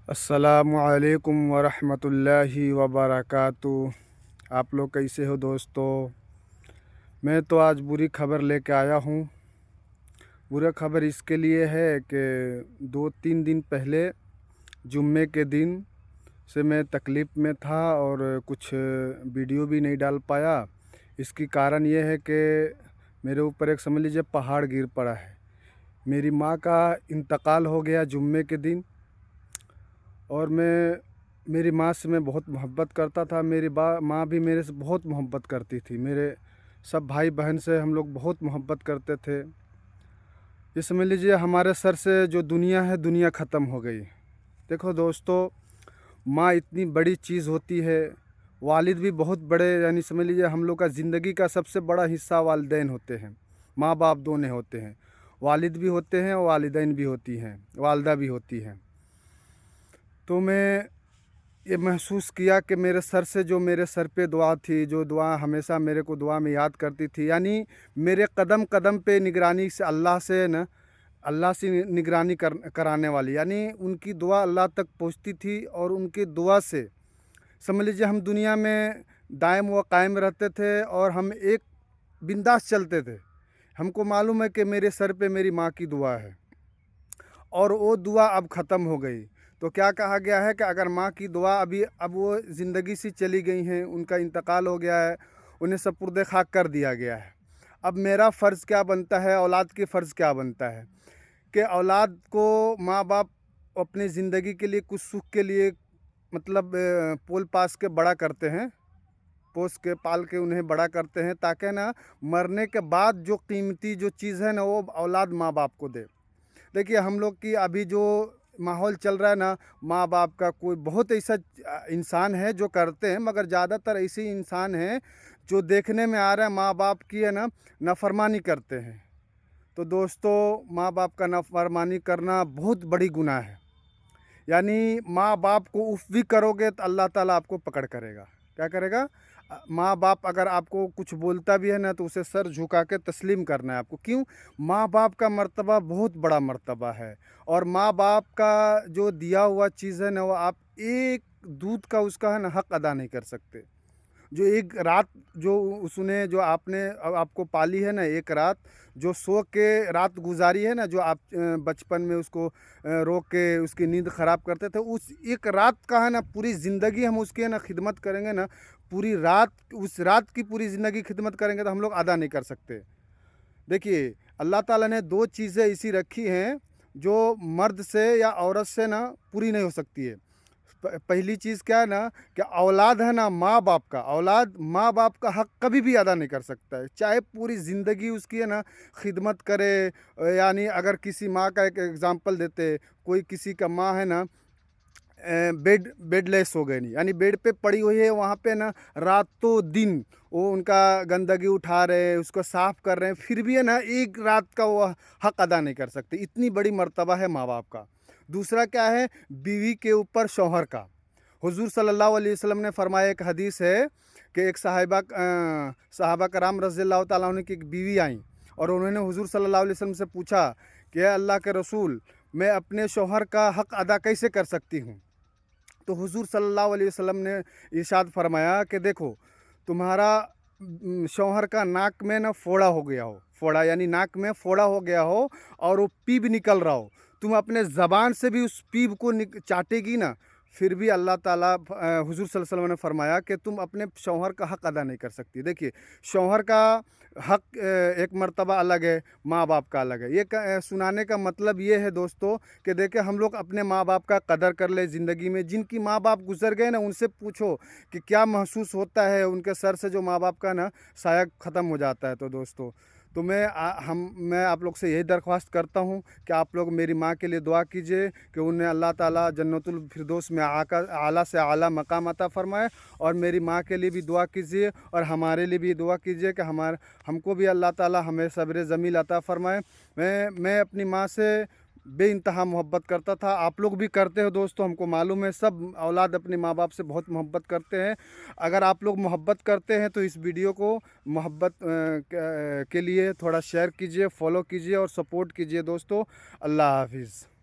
अस्सलामुअलैकुम वरहमतुल्लाहि वबरकातुहू। आप लोग कैसे हो दोस्तों? मैं तो आज बुरी खबर लेके आया हूँ। बुरा खबर इसके लिए है कि 2-3 दिन पहले जुम्मे के दिन से मैं तकलीफ़ में था और कुछ वीडियो भी नहीं डाल पाया। इसकी कारण ये है कि मेरे ऊपर एक समझ लीजिए पहाड़ गिर पड़ा है। मेरी माँ का इंतकाल हो गया जुम्मे के दिन और मेरी माँ से मैं बहुत मोहब्बत करता था। मेरी माँ भी मेरे से बहुत मोहब्बत करती थी। मेरे सब भाई बहन से हम लोग बहुत मोहब्बत करते थे। ये समझ लीजिए हमारे सर से जो दुनिया है, दुनिया ख़त्म हो गई। देखो दोस्तों, माँ इतनी बड़ी चीज़ होती है। वालिद भी बहुत बड़े, यानी समझ लीजिए हम लोग का ज़िंदगी का सबसे बड़ा हिस्सा वालिदैन होते हैं। माँ बाप दोनों होते हैं, वालिद भी होते हैं और वालिदैन भी होती हैं, वालदा भी होती हैं। तो मैं ये महसूस किया कि मेरे सर पे दुआ थी, जो दुआ हमेशा मेरे को दुआ में याद करती थी, यानी मेरे कदम कदम पे निगरानी से अल्लाह से निगरानी कराने वाली, यानी उनकी दुआ अल्लाह तक पहुंचती थी। और उनकी दुआ से समझ लीजिए हम दुनिया में दायम व कायम रहते थे और हम एक बिंदास चलते थे। हमको मालूम है कि मेरे सर पे मेरी माँ की दुआ है और वो दुआ अब ख़त्म हो गई। तो क्या कहा गया है कि अगर माँ की दुआ अब वो ज़िंदगी से चली गई हैं, उनका इंतकाल हो गया है, उन्हें सपुर्द खाक कर दिया गया है। अब मेरा फ़र्ज़ क्या बनता है, औलाद के फ़र्ज़ क्या बनता है कि औलाद को माँ बाप अपनी ज़िंदगी के लिए कुछ सुख के लिए मतलब पोल पास के बड़ा करते हैं, पोस के पाल के उन्हें बड़ा करते हैं, ताकि ना मरने के बाद जो कीमती जो चीज़ है ना, वो औलाद माँ बाप को दे। देखिए हम लोग की अभी जो माहौल चल रहा है ना, माँ बाप का कोई बहुत ऐसा इंसान है जो करते हैं, मगर ज़्यादातर ऐसे इंसान हैं जो देखने में आ रहा है माँ बाप की है ना नाफरमानी करते हैं। तो दोस्तों, माँ बाप का नाफरमानी करना बहुत बड़ी गुनाह है। यानी माँ बाप को उफ़ भी करोगे तो अल्लाह ताला आपको पकड़ करेगा। क्या करेगा? माँ बाप अगर आपको कुछ बोलता भी है ना, तो उसे सर झुका के तस्लीम करना है आपको। क्यों? माँ बाप का मर्तबा बहुत बड़ा मर्तबा है और माँ बाप का जो दिया हुआ चीज़ है ना, वो आप एक दूध का उसका है ना हक़ अदा नहीं कर सकते। जो एक रात जो उसने जो आपको पाली है ना, एक रात जो सो के रात गुजारी है ना, जो आप बचपन में उसको रोक के उसकी नींद ख़राब करते थे, उस एक रात का है ना पूरी ज़िंदगी हम उसकी है ना खिदमत करेंगे ना, पूरी रात उस रात की पूरी ज़िंदगी खिदमत करेंगे तो हम लोग अदा नहीं कर सकते। देखिए अल्लाह ताला ने 2 चीज़ें ऐसी रखी हैं जो मर्द से या औरत से ना पूरी नहीं हो सकती है। पहली चीज़ क्या है ना कि औलाद है ना, औलाद माँ बाप का हक़ कभी भी अदा नहीं कर सकता है, चाहे पूरी ज़िंदगी उसकी है ना खिदमत करे। यानी अगर किसी माँ का एक एग्ज़ाम्पल देते, कोई किसी का माँ है ना बेडलेस हो गई, नहीं यानी बेड पे पड़ी हुई है, वहाँ पे ना रातों दिन वो उनका गंदगी उठा रहे हैं, उसको साफ़ कर रहे हैं, फिर भी है ना एक रात का वो हक़ अदा नहीं कर सकते। इतनी बड़ी मर्तबा है माँ बाप का। दूसरा क्या है? बीवी के ऊपर शौहर का। हुज़ूर सल्लल्लाहु अलैहि वसल्लम ने फरमाया, एक हदीस है कि एक सहाबा कराम रज़ियल्लाहु ताला अन्हु की एक बीवी आई और उन्होंने हुज़ूर सल्लल्लाहु अलैहि वसल्लम से पूछा कि अल्लाह के रसूल, मैं अपने शौहर का हक़ अदा कैसे कर सकती हूँ? तो हुज़ूर सल्लल्लाहु अलैहि वसल्लम ने इरशाद फरमाया कि देखो, तुम्हारा शौहर का नाक में ना फोड़ा हो गया हो, फोड़ा यानी नाक में फोड़ा हो गया हो और वो पीप निकल रहा हो, तुम अपने ज़बान से भी उस पीप को चाटेगी ना, फिर भी अल्लाह ताला हुज़ूर सल्लल्लाहु अलैहि वसल्लम ने फरमाया कि तुम अपने शौहर का हक़ अदा नहीं कर सकती। देखिए शौहर का हक़ एक मर्तबा अलग है, माँ बाप का अलग है। ये सुनाने का मतलब ये है दोस्तों कि देखिए हम लोग अपने माँ बाप का कदर कर ले ज़िंदगी में। जिनकी माँ बाप गुजर गए ना, उनसे पूछो कि क्या महसूस होता है, उनके सर से जो माँ बाप का ना साया ख़त्म हो जाता है। तो दोस्तों, तो मैं आप लोग से यही दरख्वास्त करता हूँ कि आप लोग मेरी माँ के लिए दुआ कीजिए कि उन्हें अल्लाह ताला जन्नतुल फिरदौस में आला से आला मकाम अता फ़रमाए। और मेरी माँ के लिए भी दुआ कीजिए और हमारे लिए भी दुआ कीजिए कि हमको भी अल्लाह ताला हमें सब्र जमील अता फ़रमाए। मैं अपनी माँ से बेइंतहा मोहब्बत करता था, आप लोग भी करते हो दोस्तों, हमको मालूम है। सब औलाद अपने माँ बाप से बहुत मोहब्बत करते हैं। अगर आप लोग मोहब्बत करते हैं तो इस वीडियो को मोहब्बत के लिए थोड़ा शेयर कीजिए, फॉलो कीजिए और सपोर्ट कीजिए दोस्तों। अल्लाह हाफिज़।